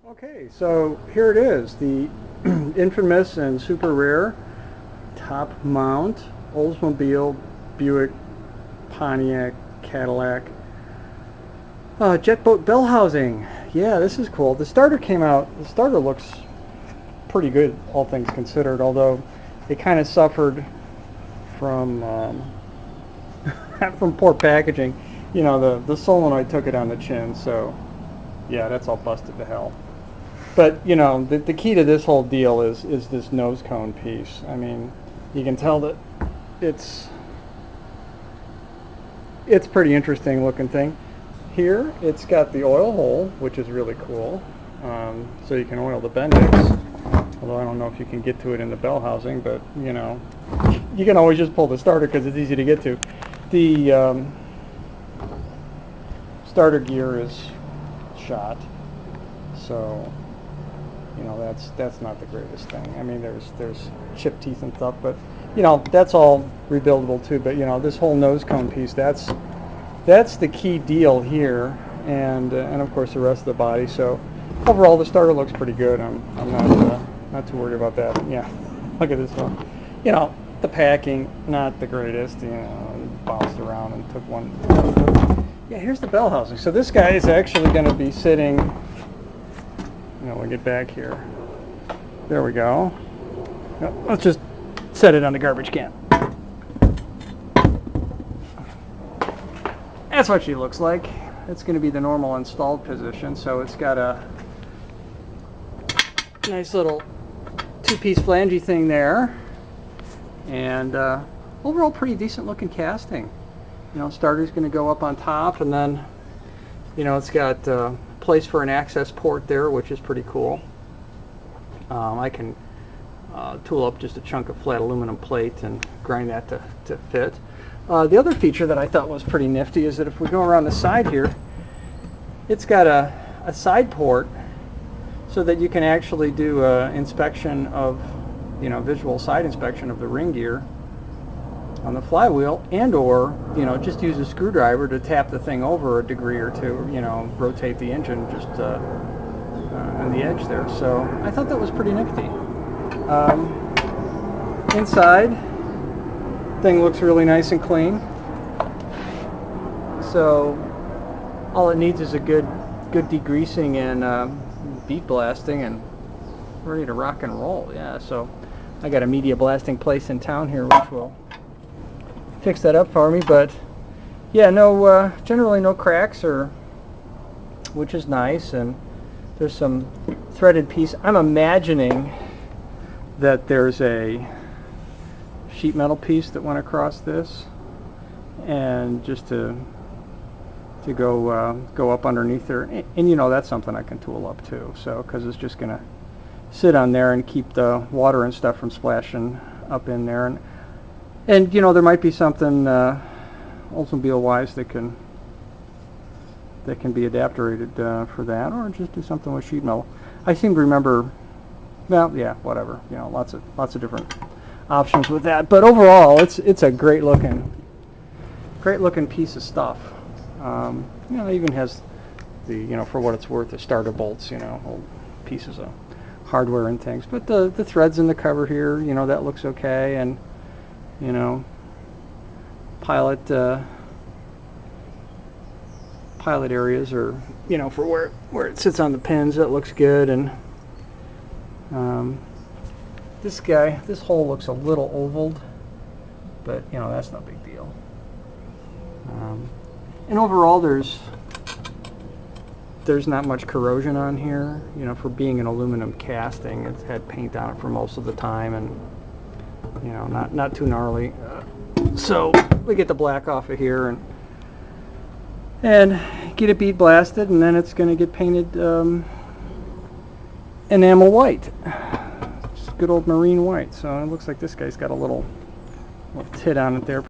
Okay, so here it is, the infamous and super rare top mount Oldsmobile Buick Pontiac Cadillac jet boat Belhousing. Yeah, this is cool. The starter came out. The starter looks pretty good, all things considered, although it kind of suffered from from poor packaging. You know, the solenoid took it on the chin, so yeah, that's all busted to hell. But you know, the key to this whole deal is this nose cone piece. I mean, you can tell that it's pretty interesting looking thing. Here, it's got the oil hole, which is really cool. So you can oil the Bendix. Although I don't know if you can get to it in the Belhousing, but you know, you can always just pull the starter because it's easy to get to. The starter gear is shot, so you know that's not the greatest thing. I mean, there's chip teeth and stuff, but you know that's all rebuildable too. But you know, this whole nose cone piece, that's the key deal here, and of course the rest of the body. So overall, the starter looks pretty good. I'm not too worried about that. Yeah, look at this one. You know, the packing not the greatest. You know, bounced around and took one. Yeah, here's the Belhousing. So this guy is actually going to be sitting. You know, we'll get back here. There we go. Let's just set it on the garbage can. That's what she looks like. It's going to be the normal installed position. So it's got a nice little two-piece flangey thing there, and overall pretty decent looking casting. You know, starter's going to go up on top, and then you know it's got place for an access port there, which is pretty cool. I can tool up just a chunk of flat aluminum plate and grind that to fit. The other feature that I thought was pretty nifty is that if we go around the side here, it's got a side port so that you can actually do inspection of, you know, visual side inspection of the ring gear on the flywheel, and or you know, just use a screwdriver to tap the thing over a degree or two, you know, rotate the engine just on the edge there. So I thought that was pretty nifty. Inside, thing looks really nice and clean. So all it needs is a good degreasing and bead blasting, and ready to rock and roll. Yeah, so I got a media blasting place in town here which will fix that up for me. But yeah, no, generally no cracks, or which is nice, and there's some threaded piece. I'm imagining that there's a sheet metal piece that went across this, and just to go up underneath there, and you know, that's something I can tool up too. So because it's just gonna sit on there and keep the water and stuff from splashing up in there, and you know, there might be something Oldsmobile wise that can be adapted for that, or just do something with sheet metal. I seem to remember, well, yeah, whatever, you know, lots of different options with that. But overall, it's a great looking piece of stuff. You know, it even has the, you know, for what it's worth, the starter bolts, you know, old pieces of hardware and things. But the threads in the cover here, you know, that looks okay, and you know, pilot areas, or you know, for where it sits on the pins, that looks good. And this hole looks a little ovaled, but you know, that's no big deal. And overall, there's not much corrosion on here. You know, for being an aluminum casting, it's had paint on it for most of the time, and you know, not too gnarly. So we get the black off of here and get it bead blasted, and then it's going to get painted enamel white, just good old marine white. So it looks like this guy's got a little tit on it there.